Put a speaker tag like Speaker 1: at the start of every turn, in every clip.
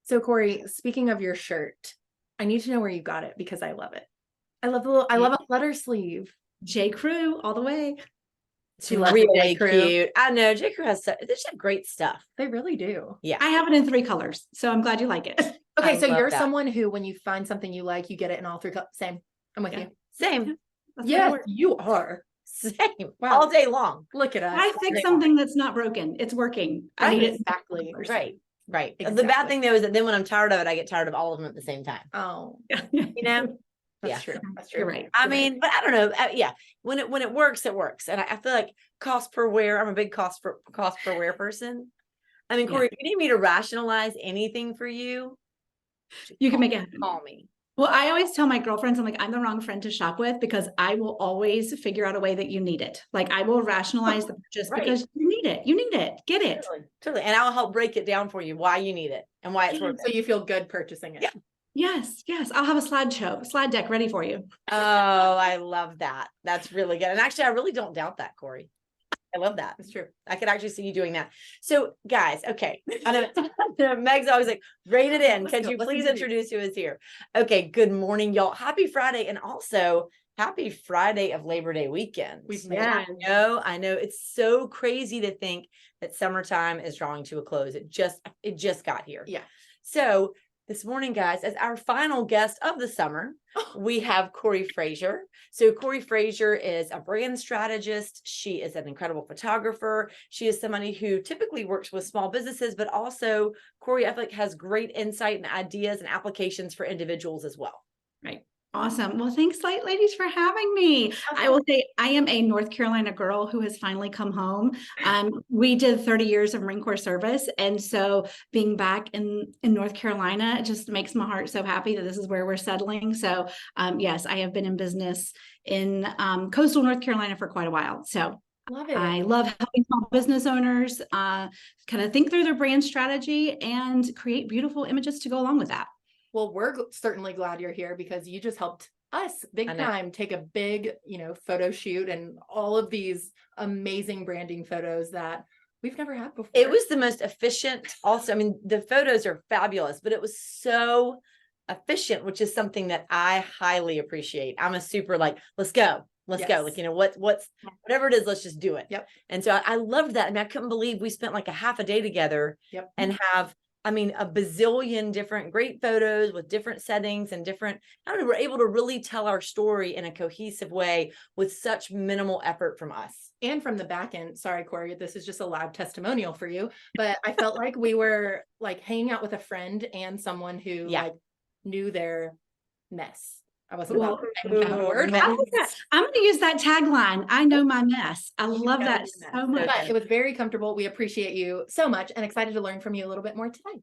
Speaker 1: So Corry, speaking of your shirt, I need to know where you got it because I love it. I love a flutter sleeve.
Speaker 2: J. Crew all the way.
Speaker 1: She loves
Speaker 3: Really
Speaker 1: J.Crew.
Speaker 3: cute. I know J. Crew they just have great stuff.
Speaker 1: They really do.
Speaker 3: Yeah.
Speaker 2: I have it in 3 colors, so I'm glad you like it.
Speaker 1: Okay, so you're
Speaker 3: that.
Speaker 1: someone who, when you find something you like, you get it in all 3 colors. Same. I'm with you.
Speaker 3: Same.
Speaker 1: Yes, you are.
Speaker 3: Same.
Speaker 1: Wow.
Speaker 3: All day long.
Speaker 1: Look at us.
Speaker 2: I fix something that's not broken. It's working. I
Speaker 3: Right.
Speaker 2: need it
Speaker 1: Exactly.
Speaker 3: Right. Right. The
Speaker 1: Exactly.
Speaker 3: bad thing though is that then when I'm tired of it, I get tired of all of them at the same time.
Speaker 1: Oh,
Speaker 3: You know?
Speaker 1: that's true. That's true.
Speaker 2: You're right.
Speaker 3: I
Speaker 2: You're
Speaker 3: mean, but I don't know. Yeah. When it works, it works. And I feel like cost per wear, I'm a big cost per wear person. I mean, Corry, if you need me to rationalize anything for you,
Speaker 2: You can make it happen.
Speaker 3: call me.
Speaker 2: Well, I always tell my girlfriends, I'm like, I'm the wrong friend to shop with because I will always figure out a way that you need it. Like I will rationalize the purchase because you need it. You need it. Get it.
Speaker 3: Totally. And I'll help break it down for you why you need it and why it's worth
Speaker 1: So
Speaker 3: it.
Speaker 1: you feel good purchasing it.
Speaker 3: Yeah.
Speaker 2: Yes. I'll have a slide deck ready for you.
Speaker 3: Oh, I love that. That's really good. And actually, I really don't doubt that, Corry. I love that.
Speaker 1: It's true.
Speaker 3: I could actually see you doing that. So guys, okay. I know Meg's always like, rate it in. Could you please introduce who is here? Okay. Good morning, y'all. Happy Friday. And also happy Friday of Labor Day weekend. I know it's so crazy to think that summertime is drawing to a close. It just got here.
Speaker 1: Yeah.
Speaker 3: So this morning, guys, as our final guest of the summer, we have Corry Frazier. So Corry Frazier is a brand strategist. She is an incredible photographer. She is somebody who typically works with small businesses, but also Corry, I feel like, has great insight and ideas and applications for individuals as well.
Speaker 2: Right. Awesome. Well, thanks, ladies, for having me. I will say I am a North Carolina girl who has finally come home. We did 30 years of Marine Corps service. And so being back in North Carolina just makes my heart so happy that this is where we're settling. So yes, I have been in business in coastal North Carolina for quite a while. So
Speaker 1: Love it.
Speaker 2: I love helping small business owners kind of think through their brand strategy and create beautiful images to go along with that.
Speaker 1: Well, we're certainly glad you're here because you just helped us big time take a big, photo shoot and all of these amazing branding photos that we've never had before.
Speaker 3: It was the most efficient. Also, I mean, the photos are fabulous, but it was so efficient, which is something that I highly appreciate. I'm a super like, let's go. Like, what's whatever it is, let's just do it.
Speaker 1: Yep.
Speaker 3: And so I loved that. I mean, I couldn't believe we spent like a half a day together and have, a bazillion different great photos with different settings and different, we're able to really tell our story in a cohesive way with such minimal effort from us.
Speaker 1: And from the back end, sorry, Corry, this is just a loud testimonial for you, but I felt like we were like hanging out with a friend and someone who like knew their mess. I wasn't about to word.
Speaker 2: I'm going to use that tagline. I know my mess. I love that so much.
Speaker 1: But it was very comfortable. We appreciate you so much and excited to learn from you a little bit more today.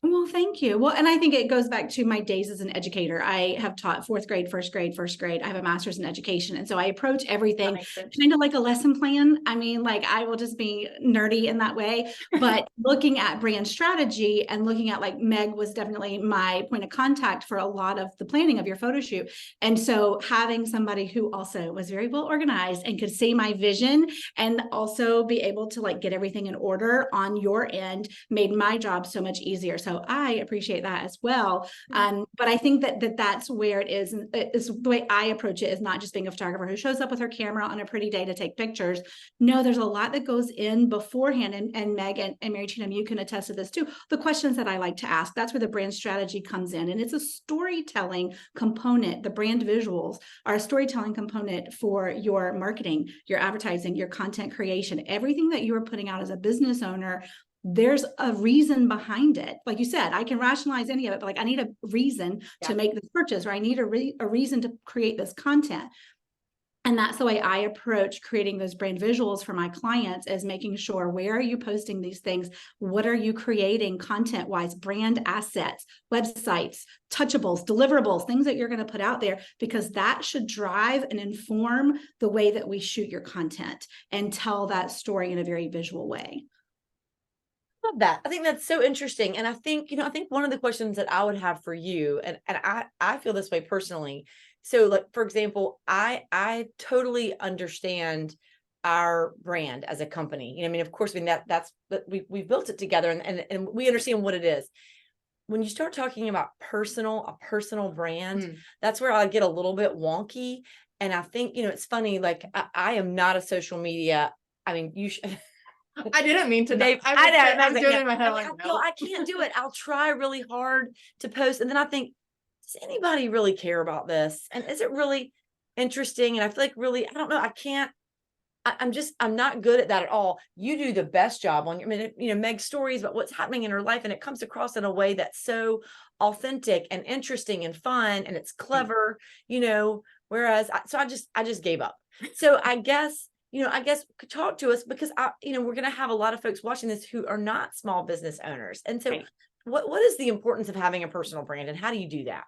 Speaker 2: Well, thank you. Well, and I think it goes back to my days as an educator. I have taught 4th grade, first grade. I have a master's in education. And so I approach everything kind of like a lesson plan. I mean, like I will just be nerdy in that way, but looking at brand strategy and looking at like Meg was definitely my point of contact for a lot of the planning of your photo shoot. And so having somebody who also was very well organized and could see my vision and also be able to like get everything in order on your end made my job so much easier. So I appreciate that as well. But I think that's where it is the way I approach it is not just being a photographer who shows up with her camera on a pretty day to take pictures. No, there's a lot that goes in beforehand. And Meg and Mary Tina, you can attest to this too. The questions that I like to ask, that's where the brand strategy comes in. And it's a storytelling component. The brand visuals are a storytelling component for your marketing, your advertising, your content creation, everything that you are putting out as a business owner. There's a reason behind it. Like you said, I can rationalize any of it, but like I need a reason to make this purchase, or I need a reason to create this content. And that's the way I approach creating those brand visuals for my clients, is making sure, where are you posting these things? What are you creating content-wise, brand assets, websites, touchables, deliverables, things that you're going to put out there, because that should drive and inform the way that we shoot your content and tell that story in a very visual way.
Speaker 3: Love that. I think that's so interesting. And I think, one of the questions that I would have for you, and I feel this way personally. So like, for example, I totally understand our brand as a company. Of course, that's, but we've built it together and we understand what it is. when you start talking about a personal brand, that's where I get a little bit wonky. And I think, it's funny, like I am not a social media. I mean, you should.
Speaker 1: I didn't mean to.
Speaker 3: Dave,
Speaker 1: I was doing it in my head.
Speaker 3: I can't do it. I'll try really hard to post. And then I think, does anybody really care about this? And is it really interesting? And I feel like really, I don't know. I can't. I'm not good at that at all. You do the best job on Meg's stories about what's happening in her life. And it comes across in a way that's so authentic and interesting and fun. And it's clever, whereas I just gave up. So I guess talk to us, because we're going to have a lot of folks watching this who are not small business owners. And so what is the importance of having a personal brand, and how do you do that?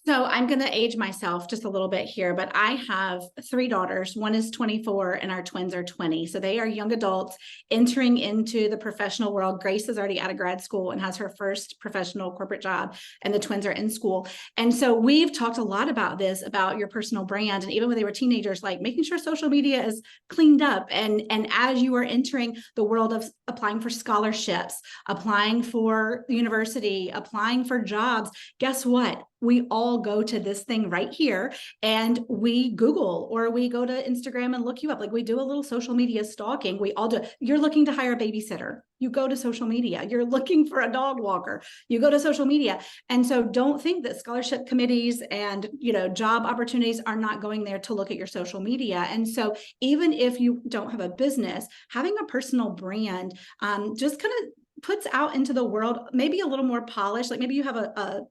Speaker 2: So I'm going to age myself just a little bit here, but I have 3 daughters. One is 24 and our twins are 20. So they are young adults entering into the professional world. Grace is already out of grad school and has her first professional corporate job, and the twins are in school. And so we've talked a lot about this, about your personal brand. And even when they were teenagers, like making sure social media is cleaned up. And as you are entering the world of applying for scholarships, applying for university, applying for jobs, guess what? We all go to this thing right here and we Google, or we go to Instagram and look you up. Like, we do a little social media stalking. We all do. You're looking to hire a babysitter, you go to social media. You're looking for a dog walker, you go to social media. And so don't think that scholarship committees and, job opportunities are not going there to look at your social media. And so even if you don't have a business, having a personal brand just kind of puts out into the world maybe a little more polished. Like maybe you have a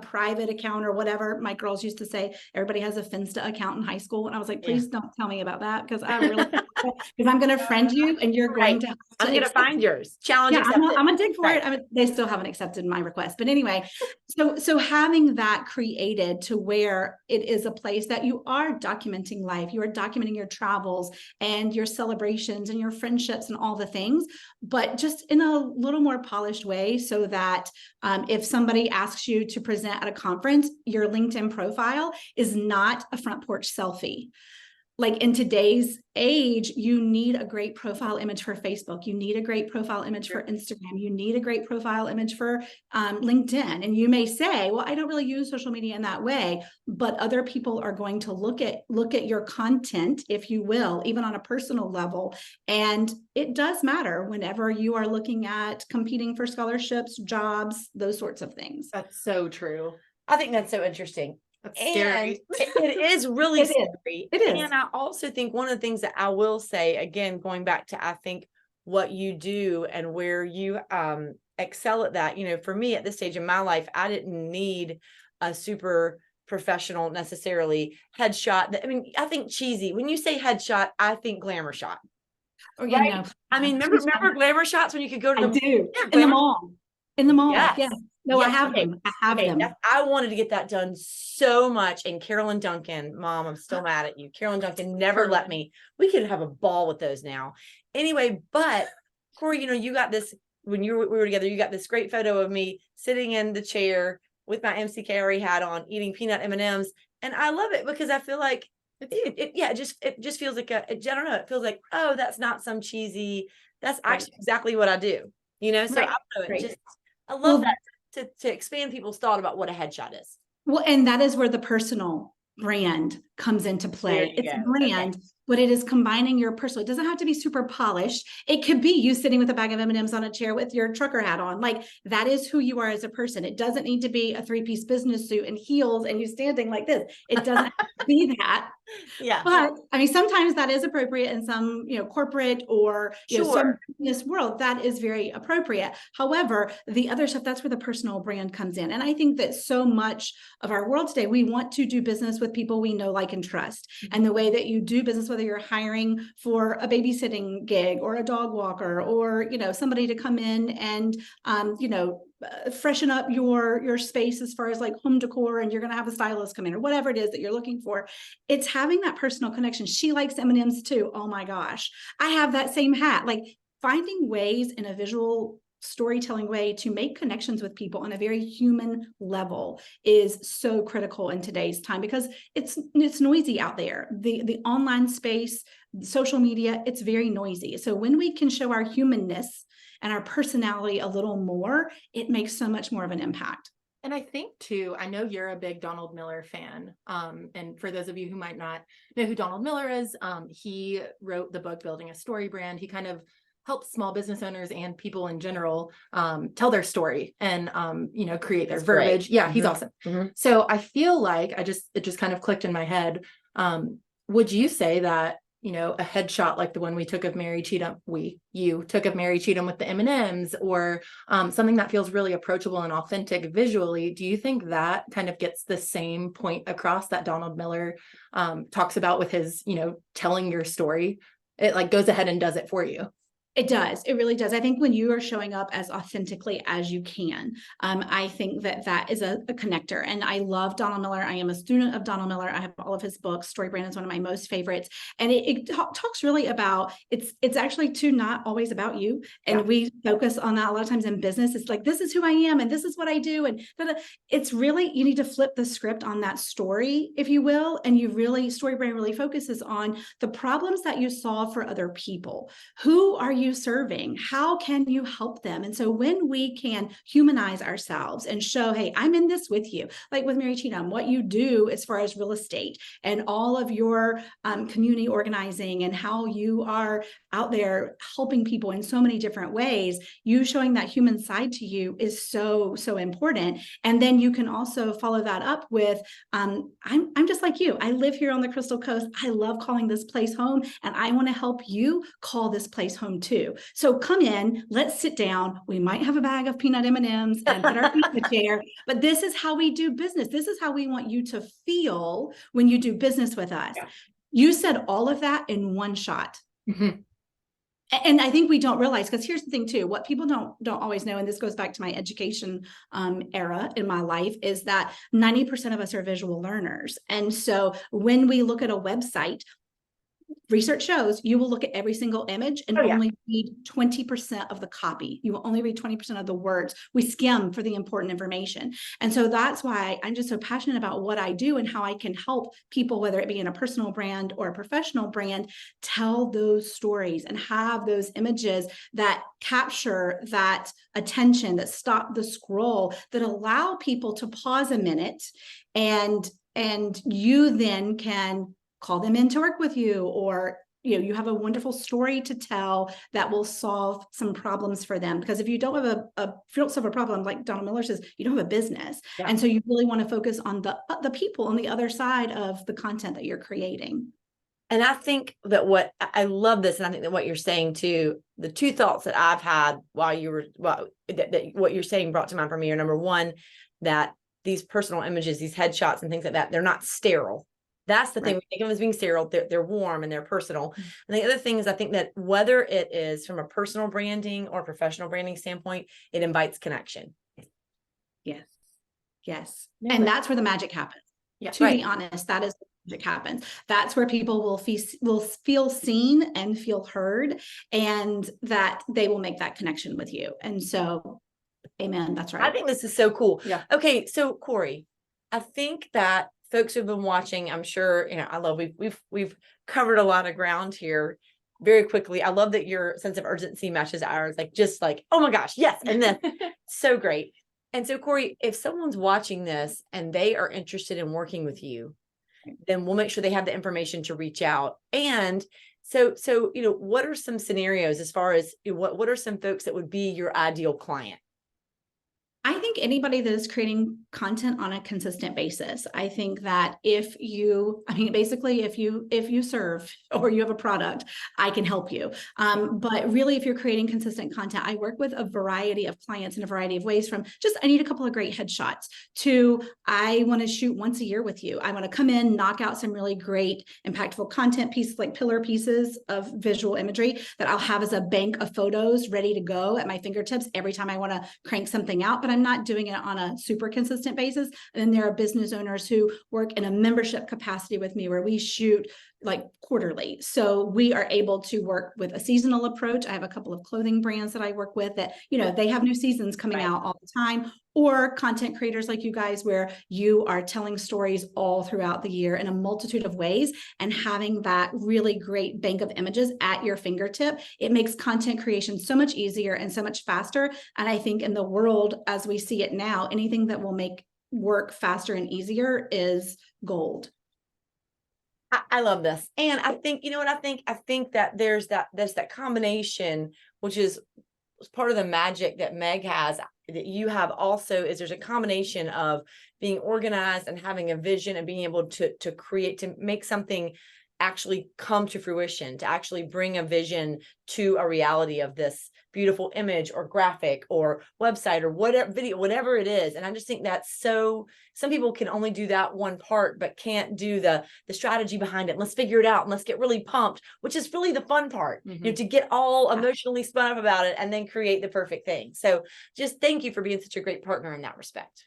Speaker 2: private account or whatever. My girls used to say everybody has a Finsta account in high school. And I was like, please don't tell me about that, because I really, because I'm going to friend you and you're going to.
Speaker 3: I'm going to find yours. Challenge
Speaker 2: accepted. I'm going to dig for it. They still haven't accepted my request. But anyway, so having that created to where it is a place that you are documenting life, you are documenting your travels and your celebrations and your friendships and all the things, but just in a little more polished way, so that if somebody asks you to present at a conference, your LinkedIn profile is not a front porch selfie. Like in today's age, you need a great profile image for Facebook. You need a great profile image for Instagram. You need a great profile image for LinkedIn. And you may say, well, I don't really use social media in that way, but other people are going to look at your content, if you will, even on a personal level. And it does matter whenever you are looking at competing for scholarships, jobs, those sorts of things.
Speaker 1: That's so true.
Speaker 3: I think that's so interesting.
Speaker 1: That's scary.
Speaker 3: It is really scary.
Speaker 2: It is.
Speaker 3: And I also think one of the things that I will say, again, going back to, I think, what you do and where you excel at that, for me at this stage in my life, I didn't need a super professional necessarily headshot. I think cheesy. When you say headshot, I think glamour shot.
Speaker 2: Or,
Speaker 3: right? Remember glamour shots when you could go to
Speaker 2: in the mall. In the mall. Yes. No,
Speaker 3: yes.
Speaker 2: I have them. I have them.
Speaker 3: I wanted to get that done so much. And Carolyn Duncan, Mom, I'm still mad at you. Carolyn Duncan never let me. We could have a ball with those now. Anyway, but Corry, you got this, when we were together, you got this great photo of me sitting in the chair with my MCKRE hat on, eating peanut M&Ms. And I love it because I feel like it just feels like I don't know. It feels like, oh, that's not some cheesy, that's actually exactly what I do, so I don't know. I love that. To expand people's thought about what a headshot is.
Speaker 2: Well, and that is where the personal brand comes into play. It's a brand, but it is combining your personal. It doesn't have to be super polished. It could be you sitting with a bag of M&Ms on a chair with your trucker hat on. Like, that is who you are as a person. It doesn't need to be a 3-piece business suit and heels and you standing like this. It doesn't have to be that. Yeah. But sometimes that is appropriate in some, corporate or some business world. That is very appropriate. However, the other stuff, that's where the personal brand comes in. And I think that so much of our world today, we want to do business with people we know, like, and trust. And the way that you do business, whether you're hiring for a babysitting gig or a dog walker or, somebody to come in and, freshen up your space as far as like home decor, and you're going to have a stylist come in or whatever it is that you're looking for. It's having that personal connection. She likes M&Ms too. Oh my gosh. I have that same hat. Like, finding ways in a visual storytelling way to make connections with people on a very human level is so critical in today's time, because it's noisy out there. The online space, social media, it's very noisy. So when we can show our humanness and our personality a little more, it makes so much more of an impact.
Speaker 1: And I think too, I know you're a big Donald Miller fan. And for those of you who might not know who Donald Miller is, he wrote the book Building a Story Brand. He kind of helps small business owners and people in general tell their story and create their verbiage. Great. Yeah, he's awesome. So I feel like it just kind of clicked in my head. Would you say that, a headshot like the one we took of Mary Cheatham, you took of Mary Cheatham with the M&Ms, or something that feels really approachable and authentic visually, do you think that kind of gets the same point across that Donald Miller talks about with his, telling your story? It like goes ahead and does it for you.
Speaker 2: It does. It really does. I think when you are showing up as authentically as you can, I think that is a connector. And I love Donald Miller. I am a student of Donald Miller. I have all of his books. Story Brand is one of my most favorites. And it talks really about, it's actually too not always about you. And we focus on that a lot of times in business. It's like, this is who I am and this is what I do. And it's really, you need to flip the script on that story, if you will. And Story Brand really focuses on the problems that you solve for other people. Who are you serving? How can you help them? And so when we can humanize ourselves and show, hey, I'm in this with you, like with Mary Cheatham, what you do as far as real estate and all of your community organizing and how you are out there helping people in so many different ways, you showing that human side to you is so, so important. And then you can also follow that up with, I'm just like you. I live here on the Crystal Coast. I love calling this place home, and I want to help you call this place home too. So come in, let's sit down. We might have a bag of peanut M&Ms and put our feet in the chair, but this is how we do business. This is how we want you to feel when you do business with us. Yeah. You said all of that in one shot. And I think we don't realize, because here's the thing too, what people don't always know, and this goes back to my education era in my life, is that 90% of us are visual learners. And so when we look at a website, research shows you will look at every single image and only read 20% of the copy. You will only read 20% of the words. We skim for the important information. And so that's why I'm just so passionate about what I do and how I can help people, whether it be in a personal brand or a professional brand, tell those stories and have those images that capture that attention, that stop the scroll, that allow people to pause a minute, and you then can call them in to work with you, or you have a wonderful story to tell that will solve some problems for them. Because if you don't have if you don't solve a problem, like Donald Miller says, you don't have a business. And so you really want to focus on the people on the other side of the content that you're creating.
Speaker 3: And I think that I love this, and I think that what you're saying too, the two thoughts that I've had while that what you're saying brought to mind for me are, number one, that these personal images, these headshots and things like that, they're not sterile. That's the thing. We think of them as being sterile. They're warm and they're personal. And the other thing is, I think that whether it is from a personal branding or professional branding standpoint, it invites connection.
Speaker 2: Yes. And that's where the magic happens. To be honest, that is where magic happens. That's where people will feel seen and feel heard, and that they will make that connection with you. And so, amen. That's right.
Speaker 3: I think this is so cool.
Speaker 1: Yeah.
Speaker 3: Okay. So Corry, I think that folks who've been watching, I'm sure, I love, we've covered a lot of ground here very quickly. I love that your sense of urgency matches ours, just like, oh my gosh, yes. And then so great. And so Corry, if someone's watching this and they are interested in working with you, then we'll make sure they have the information to reach out. And so, what are some scenarios as far as what are some folks that would be your ideal client?
Speaker 2: I think anybody that is creating content on a consistent basis. I think that if you serve or you have a product, I can help you. But really, if you're creating consistent content, I work with a variety of clients in a variety of ways, from just, I need a couple of great headshots, to I want to shoot once a year with you. I want to come in, knock out some really great, impactful content pieces, like pillar pieces of visual imagery that I'll have as a bank of photos ready to go at my fingertips every time I want to crank something out. But I'm not doing it on a super consistent basis. And then there are business owners who work in a membership capacity with me, where we shoot like quarterly. So we are able to work with a seasonal approach. I have a couple of clothing brands that I work with that, they have new seasons coming out all the time, or content creators like you guys, where you are telling stories all throughout the year in a multitude of ways and having that really great bank of images at your fingertip, it makes content creation so much easier and so much faster. And I think in the world as we see it now, anything that will make work faster and easier is gold.
Speaker 3: I love this. And I think, you know what I think that there's that combination, which is part of the magic that Meg has, that you have also, is there's a combination of being organized and having a vision and being able to create, to make something actually come to fruition, to actually bring a vision to a reality of this beautiful image or graphic or website or whatever, video, whatever it is. And I just think that's so, some people can only do that one part, but can't do the strategy behind it. Let's figure it out and let's get really pumped, which is really the fun part, you know, to get all emotionally spun up about it and then create the perfect thing. So just thank you for being such a great partner in that respect.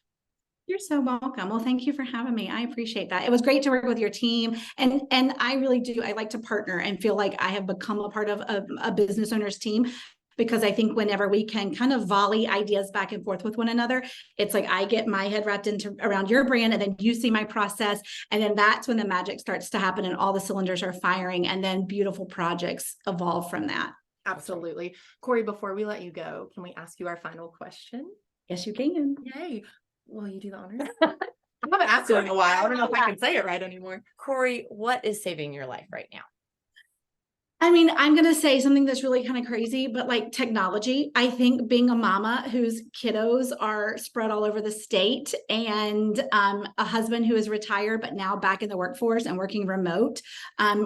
Speaker 2: You're so welcome. Well, thank you for having me. I appreciate that. It was great to work with your team. And I really do. I like to partner and feel like I have become a part of a business owner's team, because I think whenever we can kind of volley ideas back and forth with one another, it's like I get my head wrapped around your brand, and then you see my process. And then that's when the magic starts to happen and all the cylinders are firing, and then beautiful projects evolve from that.
Speaker 1: Absolutely. Corry, before we let you go, can we ask you our final question?
Speaker 2: Yes, you can.
Speaker 1: Yay. Will you do the honors? I haven't asked you in a while. I don't know if I can say it right anymore.
Speaker 3: Corry, what is saving your life right now?
Speaker 2: I mean, I'm going to say something that's really kind of crazy, but like technology. I think being a mama whose kiddos are spread all over the state, and a husband who is retired, but now back in the workforce and working remote,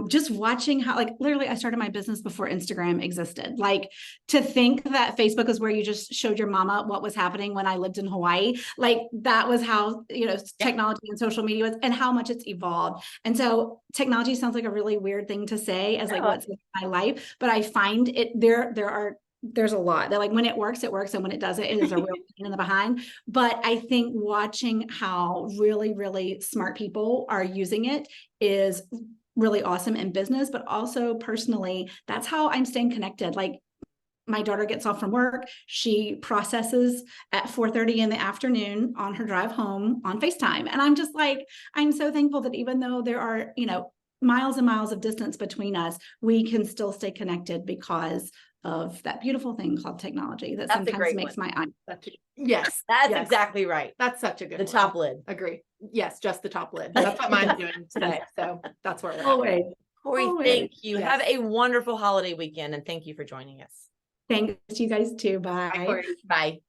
Speaker 2: just watching how, like, literally I started my business before Instagram existed. Like, to think that Facebook is where you just showed your mama what was happening when I lived in Hawaii. Like, that was how, you know, technology and social media was, and how much it's evolved. And so technology sounds like a really weird thing to say as like what's in my life, but I find it there's a lot that, like, when it works, and when it doesn't, it is a real pain in the behind. But I think watching how really, really smart people are using it is really awesome in business, but also personally, that's how I'm staying connected. Like, my daughter gets off from work. She processes at 4:30 in the afternoon on her drive home on FaceTime. And I'm just like, I'm so thankful that even though there are, you know, miles and miles of distance between us, we can still stay connected because of that beautiful thing called technology that sometimes makes my eye.
Speaker 1: Yes,
Speaker 3: that's exactly right.
Speaker 1: That's such a good one.
Speaker 3: Top lid.
Speaker 1: Agree. Yes, just the top lid. That's what mine's doing today. So that's where we're
Speaker 2: Always.
Speaker 3: Corry, thank you. Yes. Have a wonderful holiday weekend, and thank you for joining us.
Speaker 2: Thanks to you guys too. Bye.
Speaker 3: Bye. Bye.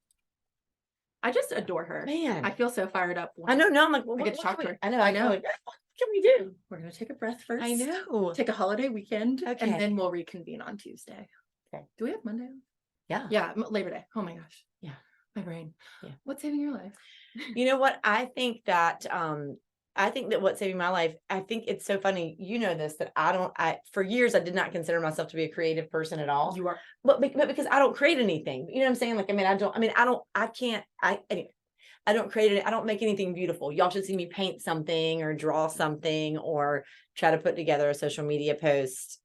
Speaker 1: I just adore her.
Speaker 3: Man,
Speaker 1: I feel so fired up.
Speaker 3: I know. No, I'm like, well,
Speaker 1: I get to talk to her.
Speaker 3: I know. Like, what can we do?
Speaker 1: We're gonna take a breath first.
Speaker 3: I know.
Speaker 1: Take a holiday weekend,
Speaker 3: okay,
Speaker 1: and then we'll reconvene on Tuesday.
Speaker 3: Okay.
Speaker 1: Do we have Monday?
Speaker 3: Yeah.
Speaker 1: Labor Day. Oh my gosh.
Speaker 3: Yeah.
Speaker 1: My brain.
Speaker 3: Yeah.
Speaker 1: What's saving your life?
Speaker 3: You know what? I think that what's saving my life, I think it's so funny. You know this, that for years, I did not consider myself to be a creative person at all.
Speaker 1: You are.
Speaker 3: But because I don't create anything, you know what I'm saying? Like, I don't create it. I don't make anything beautiful. Y'all should see me paint something or draw something or try to put together a social media post.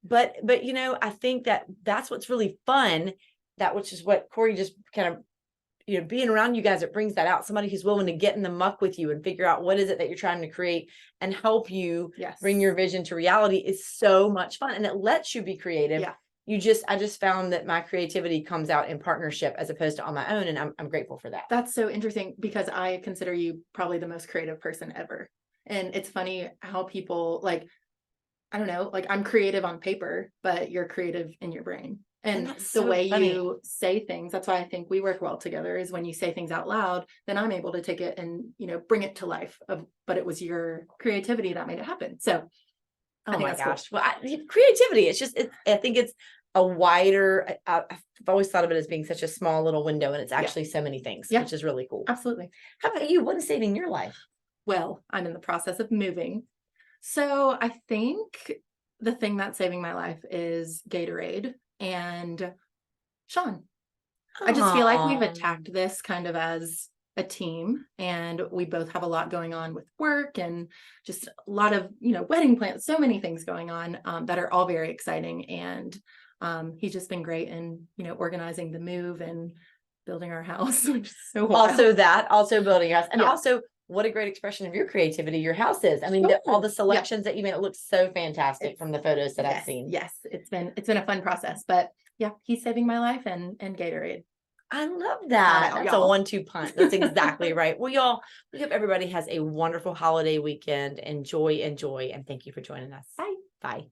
Speaker 3: But you know, I think that's what's really fun, which is what Corry just kind of, you know, being around you guys, it brings that out. Somebody who's willing to get in the muck with you and figure out what is it that you're trying to create and help you bring your vision to reality is so much fun. And it lets you be creative.
Speaker 1: Yeah.
Speaker 3: I just found that my creativity comes out in partnership as opposed to on my own. And I'm grateful for that.
Speaker 1: That's so interesting, because I consider you probably the most creative person ever. And it's funny how people, like, I don't know, like, I'm creative on paper, but you're creative in your brain. And the way you say things, that's why I think we work well together, is when you say things out loud, then I'm able to take it and, you know, bring it to life. But it was your creativity that made it happen. So,
Speaker 3: oh my gosh. Cool. Well, creativity, I think it's a wider, I've always thought of it as being such a small little window, and it's actually so many things, which is really cool.
Speaker 1: Absolutely.
Speaker 3: How about you? What is saving your life?
Speaker 1: Well, I'm in the process of moving. So I think the thing that's saving my life is Gatorade and Sean. I just feel like we've attacked this kind of as a team, and we both have a lot going on with work and just a lot of, you know, wedding plans, so many things going on that are all very exciting. And he's just been great in, you know, organizing the move and building our house, which is so wild.
Speaker 3: Also building your house. And
Speaker 1: Yeah.
Speaker 3: also what a great expression of your creativity your house is. I mean,
Speaker 1: Sure.
Speaker 3: all the selections that you made, it looks so fantastic from the photos that I've seen.
Speaker 1: Yes, it's been a fun process, but yeah, he's saving my life and Gatorade.
Speaker 3: I love that.
Speaker 1: Shout out,
Speaker 3: That's a
Speaker 1: y'all.
Speaker 3: 1-2 punch. That's exactly right. Well, y'all, we hope everybody has a wonderful holiday weekend. Enjoy, and thank you for joining us.
Speaker 1: Bye.
Speaker 3: Bye.